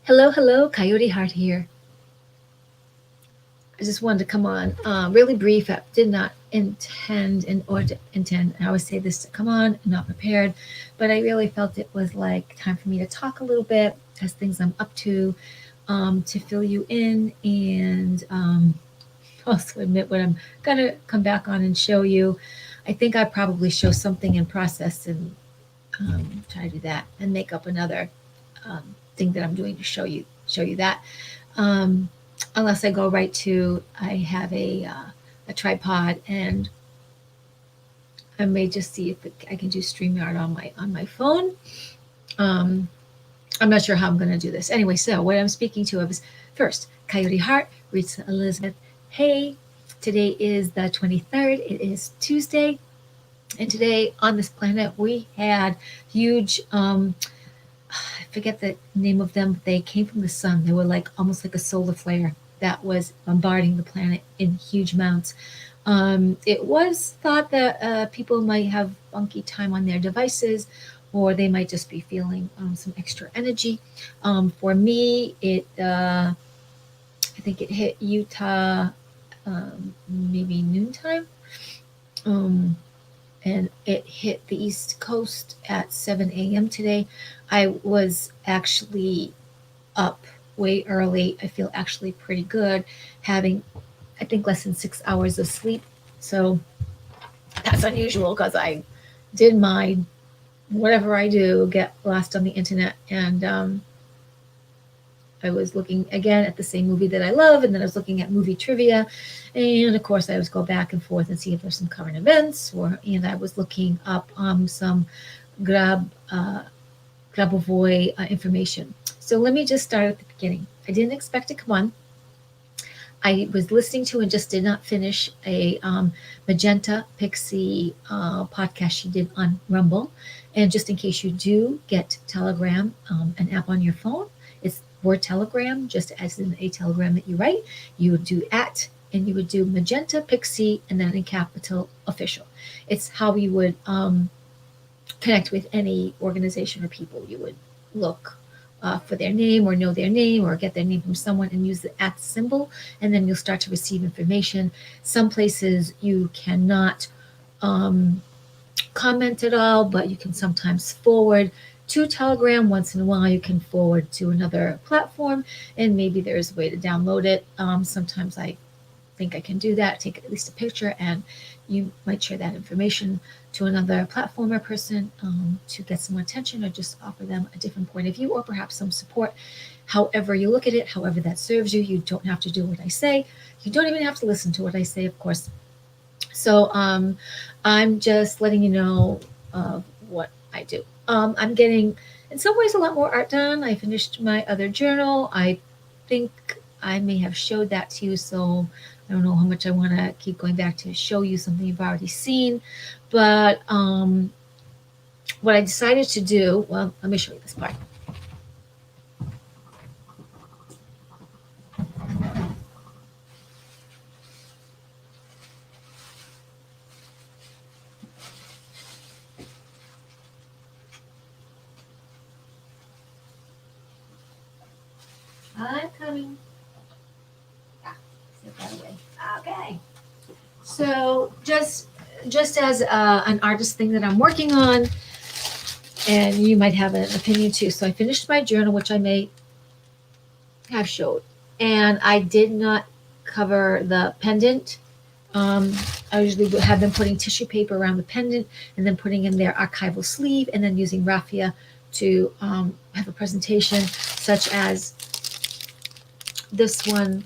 Hello, hello, Coyote Heart here. I just wanted to come on, really brief. I did not intend intend. I always say this to come on, not prepared, but I really felt it was like time for me to talk a little bit as things I'm up to fill you in, and also admit what I'm gonna come back on and show you. I think I probably show something in process and try to do that and make up another um, thing that I'm doing to show you that. Um, Unless I go right to, I have a tripod, and I may just see if I can do StreamYard on my phone. Um, I'm not sure how I'm going to do this. Anyway, so what I'm speaking to is first Coyote Heart, Rita Elizabeth. Hey, today is the 23rd. It is Tuesday, and today on this planet we had huge. I forget the name of them. They came from the sun. They were like almost like a solar flare that was bombarding the planet in huge amounts. It was thought that people might have funky time on their devices, or they might just be feeling some extra energy. For me, I think it hit Utah maybe noontime. Um, and it hit the East Coast at 7 a.m. today. I was actually up way early. I feel actually pretty good, having, I think, less than 6 hours of sleep. So that's unusual because I did my whatever I do get lost on the internet, and I was looking again at the same movie that I love, and then I was looking at movie trivia, and of course I always go back and forth and see if there's some current events, and I was looking up some grab uh, Grabovoi information. So let me just start at the beginning. I didn't expect to come on. I was listening to and just did not finish a Magenta Pixie podcast she did on Rumble. And just in case you do get Telegram, an app on your phone, it's word Telegram, just as in a telegram that you write. You would do at, and you would do Magenta Pixie, and then in capital official. It's how you would connect with any organization or people. You would look for their name, or know their name, or get their name from someone and use the at symbol, and then you'll start to receive information. Some places you cannot um, comment at all, but you can sometimes forward to Telegram. Once in a while, you can forward to another platform, and maybe there's a way to download it. Sometimes I think I can do that, take at least a picture, and you might share that information to another platform or person to get some attention, or just offer them a different point of view, or perhaps some support. However you look at it, however that serves you, you don't have to do what I say. You don't even have to listen to what I say, of course. So I'm just letting you know what I do. I'm getting, in some ways, a lot more art done. I finished my other journal. I think I may have showed that to you, so I don't know how much I want to keep going back to show you something you've already seen. But what I decided to do, well, let me show you this part. I'm coming. Ah, step that away. Okay. So just as an artist thing that I'm working on, and you might have an opinion too. So I finished my journal, which I may have showed, and I did not cover the pendant. Um, I usually would have them putting tissue paper around the pendant, and then putting in their archival sleeve, and then using raffia to have a presentation, such as this one,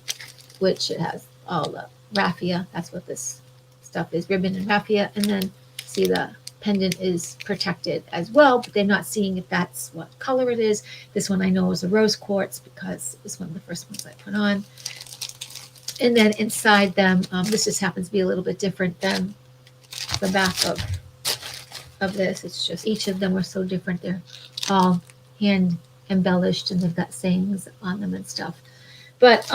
which it has all the raffia. That's what this stuff is, ribbon and raffia. And then see the pendant is protected as well, but they're not seeing if that's what color it is. This one I know is a rose quartz because it was one of the first ones I put on. And then inside them, this just happens to be a little bit different than the back of this. It's just each of them are so different. They're all hand embellished, and they've got sayings on them and stuff. But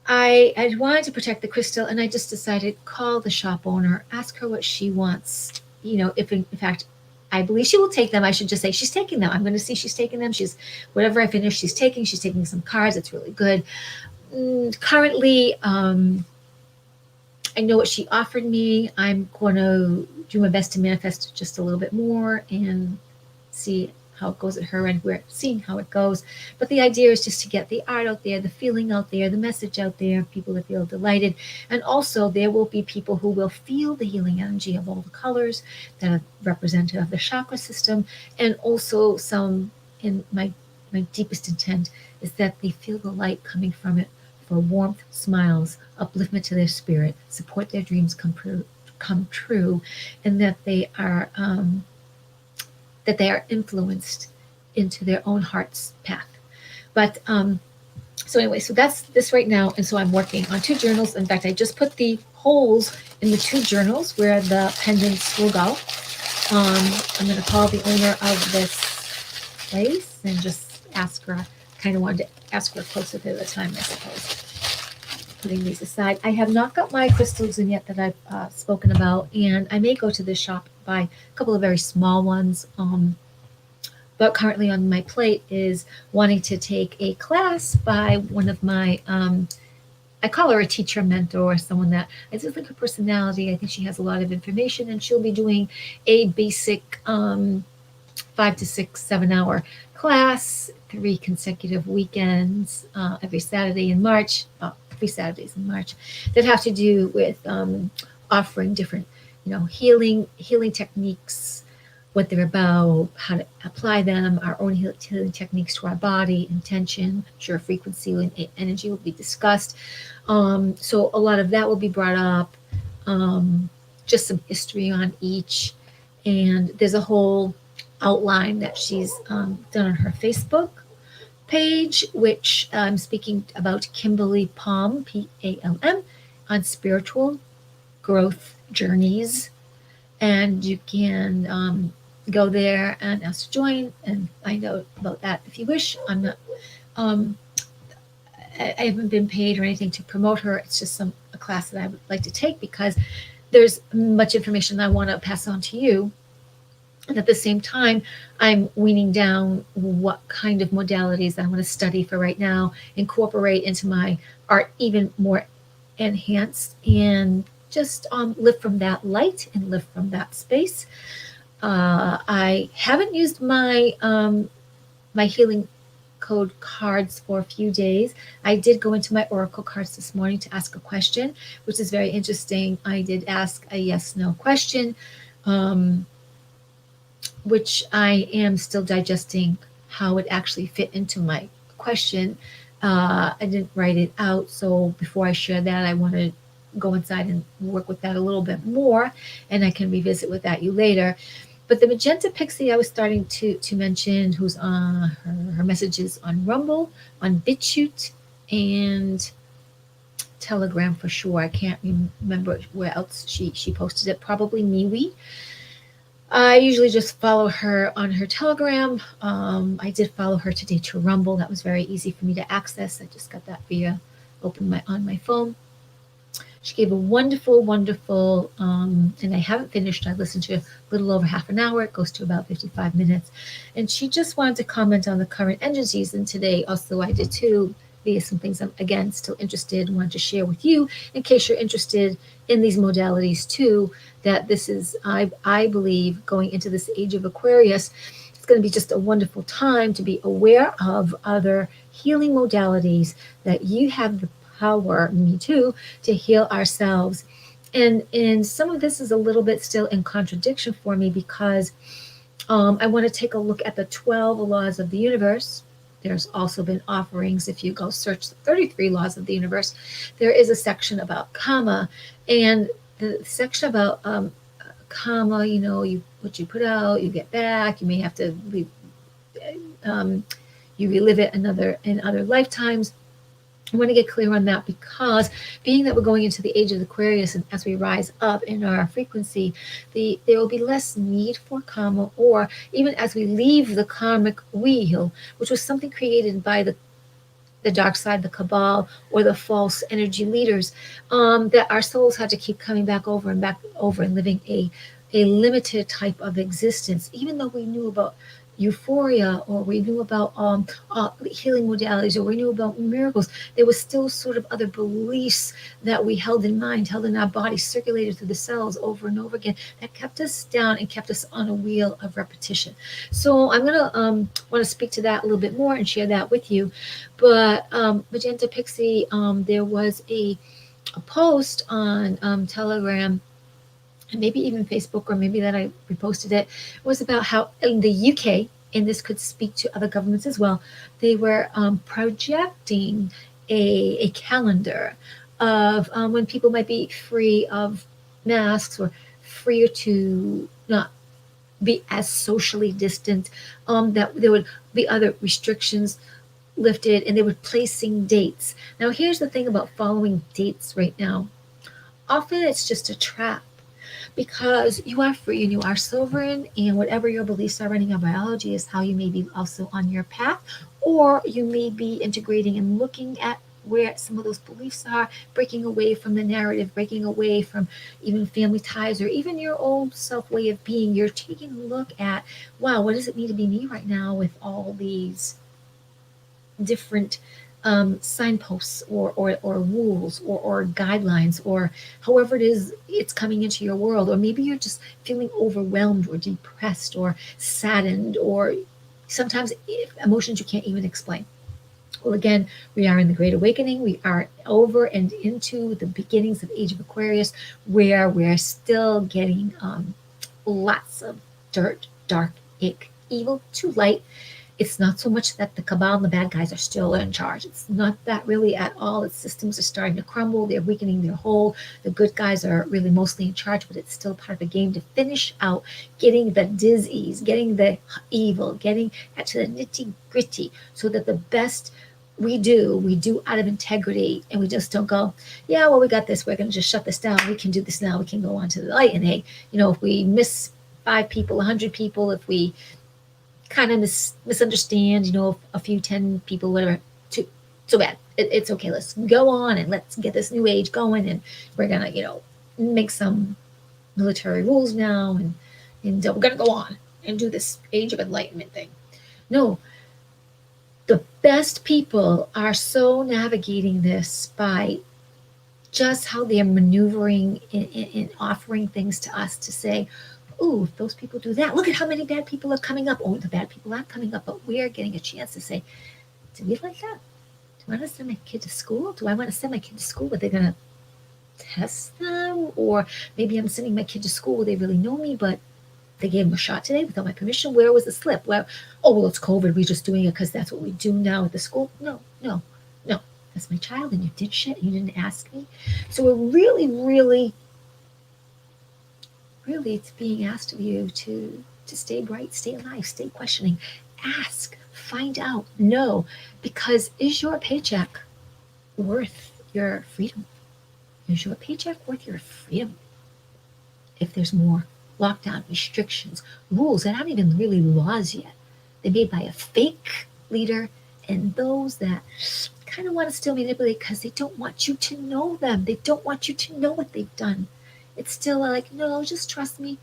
I wanted to protect the crystal, and I just decided call the shop owner, ask her what she wants. You know, if in fact I believe she will take them. I should just say she's taking them. I'm going to see she's taking them. She's whatever I finish, she's taking. She's taking some cards. It's really good. Currently, I know what she offered me. I'm going to do my best to manifest just a little bit more and see how it goes at her end. We're seeing how it goes. But the idea is just to get the art out there, the feeling out there, the message out there, people that feel delighted. And also, there will be people who will feel the healing energy of all the colors that are representative of the chakra system. And also, some, in my deepest intent, is that they feel the light coming from it for warmth, smiles, upliftment to their spirit, support their dreams come true, and that they are influenced into their own heart's path. But so anyway, so that's this right now, and so I'm working on 2 journals. In fact, I just put the holes in the 2 journals where the pendants will go. I'm going to call the owner of this place and just ask her. Kind of wanted to ask her closer to the time, I suppose. Putting these aside, I have not got my crystals in yet that I've spoken about, and I may go to this shop buy a couple of very small ones. But currently on my plate is wanting to take a class by one of my, I call her a teacher, mentor, someone that I just like her personality. I think she has a lot of information, and she'll be doing a basic 5 to 6, 7 hour class, 3 consecutive weekends, every Saturday in March, 3 Saturdays in March, that have to do with offering different, healing techniques, what they're about, how to apply them, our own healing techniques to our body, intention, sure, frequency and energy will be discussed. So a lot of that will be brought up, just some history on each. And there's a whole outline that she's done on her Facebook page, which I'm speaking about Kimberly Palm, Palm, on spiritual growth journeys. And you can go there and ask to join and find out about that if you wish. I'm not, I haven't been paid or anything to promote her. It's just a class that I would like to take because there's much information I want to pass on to you. And at the same time, I'm weaning down what kind of modalities I want to study for right now, incorporate into my art even more enhanced, and just live from that light and live from that space. I haven't used my my healing code cards for a few days. I did go into my oracle cards this morning to ask a question, which is very interesting. I did ask a yes/no question, which I am still digesting how it actually fit into my question. I didn't write it out, so before I share that, I want to go inside and work with that a little bit more, and I can revisit with that you later. But the magenta pixie I was starting to mention, who's on her messages on Rumble, on BitChute, and Telegram for sure. I can't remember where else she posted it. Probably MeWe. I usually just follow her on her Telegram. I did follow her today to Rumble. That was very easy for me to access. I just got that via on my phone. She gave a wonderful, wonderful, and I haven't finished. I listened to a little over half an hour. It goes to about 55 minutes. And she just wanted to comment on the current energies. And today also I did too, via some things I'm, again, still interested, wanted to share with you in case you're interested in these modalities too, that this is, I believe, going into this age of Aquarius, it's going to be just a wonderful time to be aware of other healing modalities that you have the power, me too, to heal ourselves. And some of this is a little bit still in contradiction for me because I want to take a look at the 12 laws of the universe. There's also been offerings. If you go search the 33 laws of the universe, there is a section about karma. And the section about karma, what you put out, you get back. You may have to you relive it in other lifetimes. I want to get clear on that because being that we're going into the age of Aquarius, and as we rise up in our frequency, there will be less need for karma, or even as we leave the karmic wheel, which was something created by the dark side, the cabal, or the false energy leaders, that our souls had to keep coming back over and living a a limited type of existence, even though we knew about euphoria, or we knew about healing modalities, or we knew about miracles. There was still sort of other beliefs that we held in mind, held in our body, circulated through the cells over and over again, that kept us down and kept us on a wheel of repetition. So I'm going to want to speak to that a little bit more and share that with you. But Magenta Pixie, there was a post on Telegram, and maybe even Facebook, or maybe that I reposted it, was about how in the UK, and this could speak to other governments as well, they were projecting a calendar of when people might be free of masks, or freer to not be as socially distant, that there would be other restrictions lifted, and they were placing dates. Now, here's the thing about following dates right now. Often it's just a trap, because you are free and you are sovereign, and whatever your beliefs are running on biology is how you may be also on your path, or you may be integrating and looking at where some of those beliefs are, breaking away from the narrative, breaking away from even family ties, or even your own self way of being. You're taking a look at, wow, what does it mean to be me right now with all these different signposts, or rules, or guidelines, or however it is it's coming into your world. Or maybe you're just feeling overwhelmed, or depressed, or saddened, or sometimes emotions you can't even explain. Well, again, we are in the Great Awakening. We are over and into the beginnings of Age of Aquarius, where we're still getting lots of dirt, dark, ick, evil to light. It's not so much that the cabal and the bad guys are still in charge. It's not that really at all. Its systems are starting to crumble. They're weakening their hold. The good guys are really mostly in charge, but it's still part of the game to finish out getting the disease, getting the evil, getting to the nitty gritty, so that the best we do out of integrity, and we just don't go, yeah, well, we got this. We're going to just shut this down. We can do this now. We can go on to the light. And hey, if we miss 5 people, 100 people, if we kind of misunderstand, a few 10 people, whatever, too bad. It's okay. Let's go on and let's get this new age going, and we're gonna, make some military rules now, and we're gonna go on and do this age of enlightenment thing. No, the best people are so navigating this by just how they're maneuvering in offering things to us to say, oh, if those people do that, look at how many bad people are coming up. Oh, the bad people aren't coming up, but we're getting a chance to say, do we like that? Do I want to send my kid to school? Do I want to send my kid to school where they're going to test them? Or maybe I'm sending my kid to school where they really know me, but they gave them a shot today without my permission. Where was the slip? Well, it's COVID. We're just doing it because that's what we do now at the school. No. That's my child, and you did shit. You didn't ask me. So we're really, really, really, it's being asked of you to stay bright, stay alive, stay questioning, ask, find out, know, because is your paycheck worth your freedom? Is your paycheck worth your freedom? If there's more lockdown, restrictions, rules that aren't even really laws yet, they're made by a fake leader and those that kind of want to still manipulate because they don't want you to know them. They don't want you to know what they've done. It's still like, no, just trust me.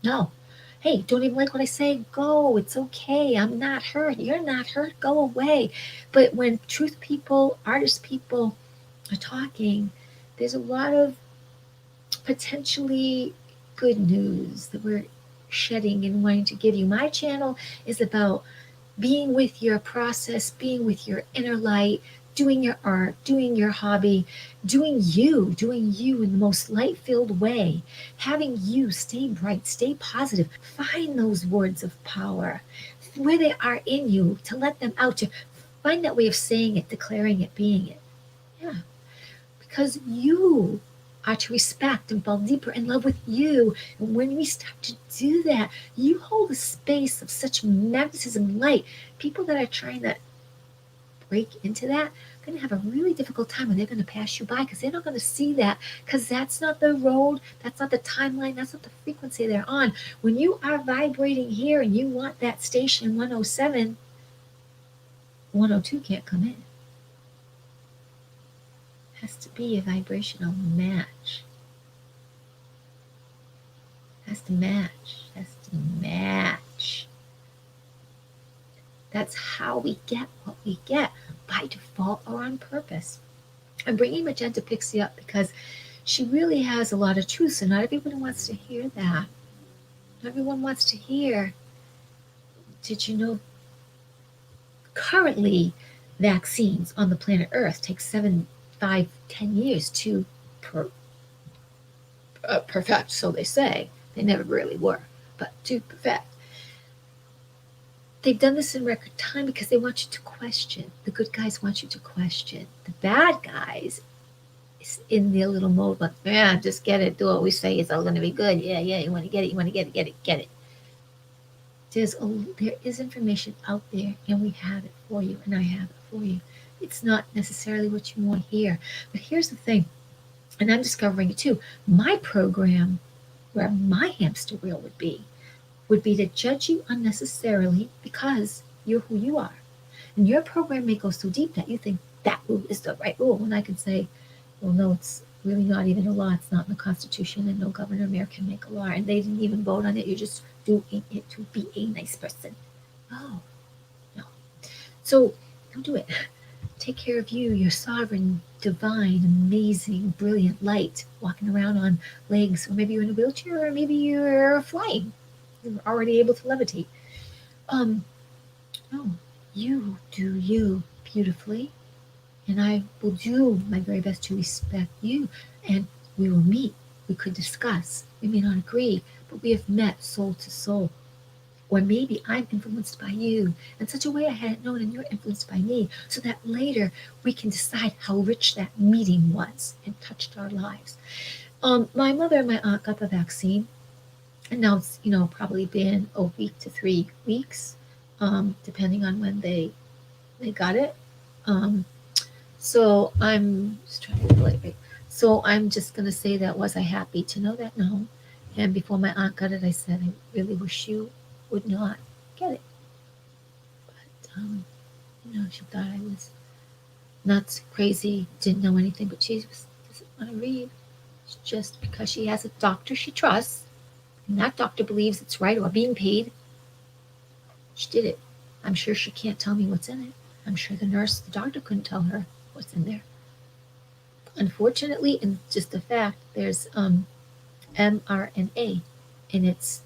No. Hey, don't even like what I say? Go. It's okay. I'm not hurt. You're not hurt. Go away. But when truth people, artist people are talking, there's a lot of potentially good news that we're shedding and wanting to give you. My channel is about being with your process, being with your inner light, doing your art, doing your hobby, doing you in the most light-filled way, having you stay bright, stay positive, find those words of power where they are in you, to let them out, to find that way of saying it, declaring it, being it. Yeah, because you are to respect and fall deeper in love with you. And when we start to do that, you hold a space of such magnetism and light. People that are trying to break into that are going to have a really difficult time, when they're going to pass you by, because they're not going to see that, because that's not the road, that's not the timeline, that's not the frequency they're on. When you are vibrating here and you want that station 107, 102 can't come in. Has to be a vibrational match. Has to match. Has to match. That's how we get what we get, by default or on purpose. I'm bringing Magenta Pixie up because she really has a lot of truth, so not everyone wants to hear that. Not everyone wants to hear. Did you know currently vaccines on the planet Earth take 7, 5, 10 years to perfect, so they say. They never really were, but to perfect. They've done this in record time because they want you to question. The good guys want you to question. The bad guys is in their little mode, like, yeah, just get it, do what we say, it's all going to be good. Yeah, yeah, you want to get it, you want to get it, get it. There is information out there, and we have it for you, and I have it for you. It's not necessarily what you want to hear, but here's the thing, and I'm discovering it too. My program, where my hamster wheel would be to judge you unnecessarily because you're who you are. And your program may go so deep that you think that rule is the right rule. And I can say, well, no, it's really not even a law. It's not in the Constitution, and no governor mayor can make a law. And they didn't even vote on it. You're just doing it to be a nice person. No, no. So don't do it. Take care of you, your sovereign, divine, amazing, brilliant light, walking around on legs, or maybe you're in a wheelchair, or maybe you're flying. You're already able to levitate. No, you do you beautifully, and I will do my very best to respect you. And we will meet. We could discuss. We may not agree, but we have met soul to soul. Or maybe I'm influenced by you in such a way I hadn't known, and you're influenced by me, so that later we can decide how rich that meeting was and touched our lives. My mother and my aunt got the vaccine, and now it's probably been a week to 3 weeks, depending on when they got it. Um, so I'm just trying to relate. Right? So I'm just gonna say that, was I happy to know that? No. And before my aunt got it, I said, I really wish you would not get it. But she thought I was nuts, crazy, didn't know anything, but she doesn't want to read. It's just because she has a doctor she trusts, and that doctor believes it's right or being paid. She did it. I'm sure she can't tell me what's in it. I'm sure the doctor couldn't tell her what's in there. Unfortunately, and just a fact, there's mRNA, and it's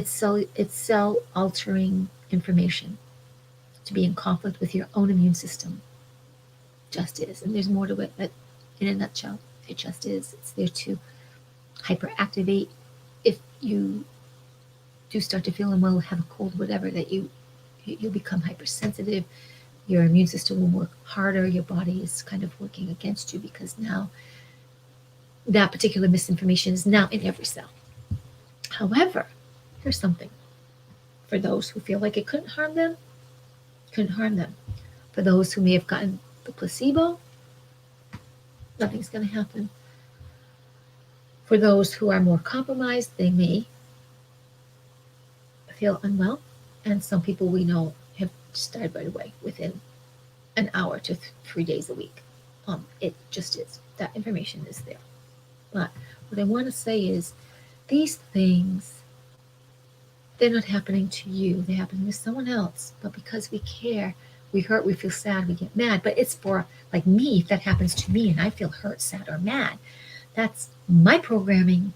cell altering information to be in conflict with your own immune system. Just is, and there's more to it, but in a nutshell, it just is. It's there to hyperactivate if you do start to feel unwell, have a cold, whatever, that you'll become hypersensitive. Your immune system will work harder. Your body is kind of working against you because now that particular misinformation is now in every cell. However, here's something. For those who feel like it couldn't harm them, couldn't harm them. For those who may have gotten the placebo, nothing's going to happen. For those who are more compromised, they may feel unwell, and some people we know have just died right away within an hour to 3 days a week. It just is. That information is there. But what I want to say is, these things, they're not happening to you. They're happening to someone else. But because we care, we hurt, we feel sad, we get mad. But it's for, like me, if that happens to me and I feel hurt, sad, or mad, that's my programming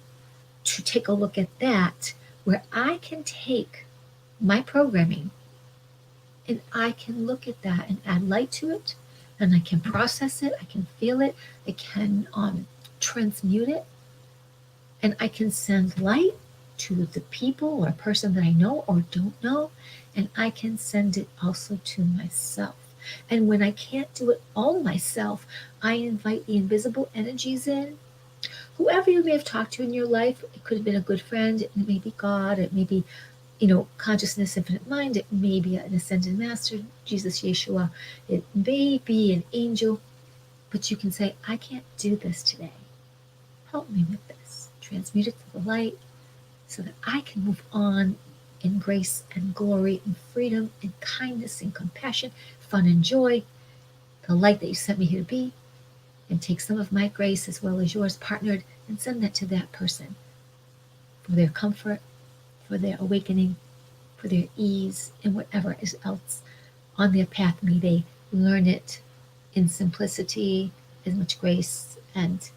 to take a look at that, where I can take my programming and I can look at that and add light to it, and I can process it, I can feel it, I can transmute it, and I can send light to the people or a person that I know or don't know, and I can send it also to myself. And when I can't do it all myself, I invite the invisible energies in. Whoever you may have talked to in your life, it could have been a good friend, it may be God, it may be, consciousness, infinite mind, it may be an ascended master, Jesus, Yeshua, it may be an angel, but you can say, I can't do this today. Help me with this. Transmute it to the light so that I can move on in grace and glory and freedom and kindness and compassion, fun and joy, the light that you sent me here to be, and take some of my grace as well as yours partnered and send that to that person for their comfort, for their awakening, for their ease, and whatever is else on their path. May they learn it in simplicity, as much grace and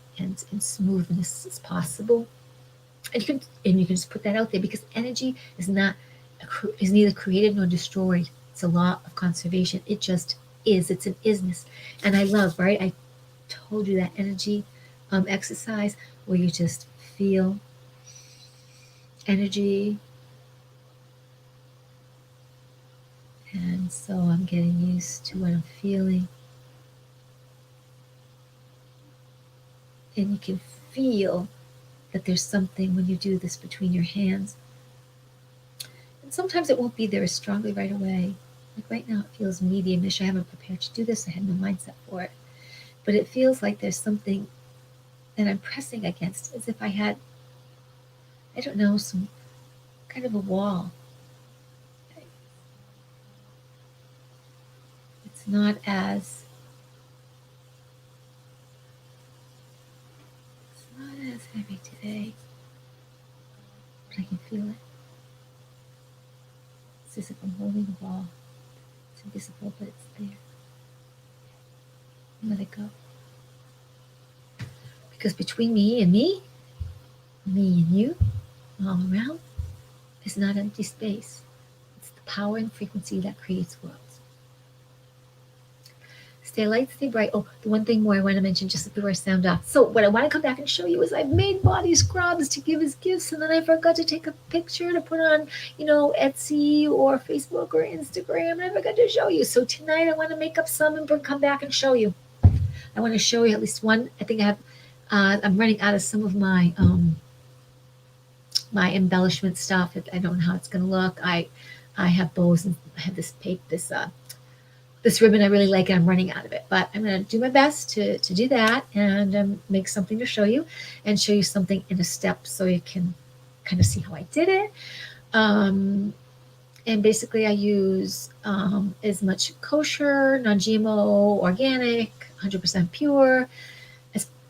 smoothness as possible. And you can just put that out there, because energy is neither created nor destroyed. It's a law of conservation. It just is. It's an isness. And I love, right? I told you that energy exercise where you just feel energy. And so I'm getting used to what I'm feeling. And you can feel that there's something when you do this between your hands. And sometimes it won't be there as strongly right away. Like right now, it feels medium-ish. I haven't prepared to do this. I had no mindset for it. But it feels like there's something that I'm pressing against, as if I had, I don't know, some kind of a wall. It's not as heavy today, but I can feel it. It's as if I'm holding a wall. It's invisible, but it's there. And let it go. Because between me and you, all around, is not empty space. It's the power and frequency that creates worlds. Stay light, stay bright. Oh, the one thing more I want to mention just before I sound off. So what I want to come back and show you is I've made body scrubs to give as gifts, and then I forgot to take a picture to put on, Etsy or Facebook or Instagram, and I forgot to show you. So tonight I want to make up some and come back and show you. I want to show you at least one. I think I have. I'm running out of some of my my embellishment stuff. I don't know how it's going to look. I have bows and I have this ribbon I really like, and I'm running out of it. But I'm going to do my best to do that and make something to show you, and show you something in a step so you can kind of see how I did it. And basically, I use as much kosher, non-GMO, organic, 100% pure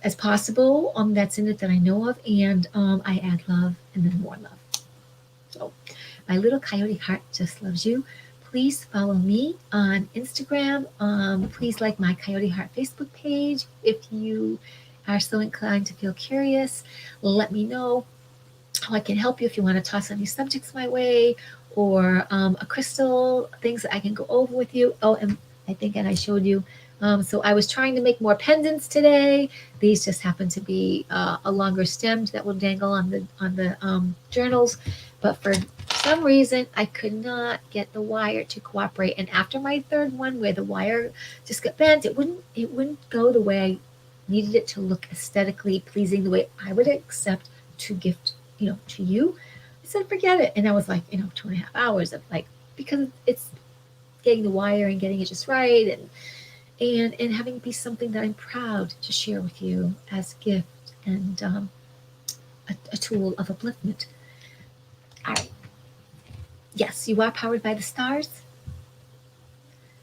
as possible that's in it that I know of. And I add love and then more love. So my little coyote heart just loves you. Please follow me on Instagram. Please like my Coyote Heart Facebook page. If you are so inclined to feel curious, let me know how I can help you. If you want to toss any subjects my way, or a crystal, things that I can go over with you. Oh, and I think I showed you. So I was trying to make more pendants today. These just happen to be a longer stem that will dangle on the journals, but for some reason I could not get the wire to cooperate. And after my third one, where the wire just got bent, it wouldn't go the way I needed it to look aesthetically pleasing, the way I would accept to gift, to you. I said, forget it. And I was like, 2.5 hours of because it's getting the wire and getting it just right, and having it be something that I'm proud to share with you as a gift and a tool of upliftment. All right. Yes, you are powered by the stars.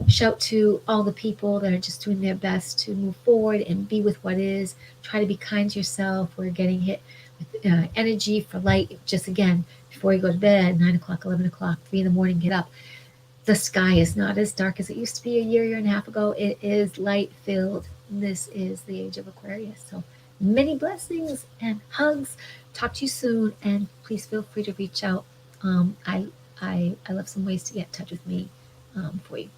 Shout to all the people that are just doing their best to move forward and be with what is. Try to be kind to yourself. We're getting hit with energy for light. Just again, before you go to bed, 9 o'clock, 11 o'clock, 3 in the morning, get up. The sky is not as dark as it used to be a year and a half ago. It is light filled. This is the age of Aquarius. So many blessings and hugs. Talk to you soon, and please feel free to reach out. I love some ways to get in touch with me for you.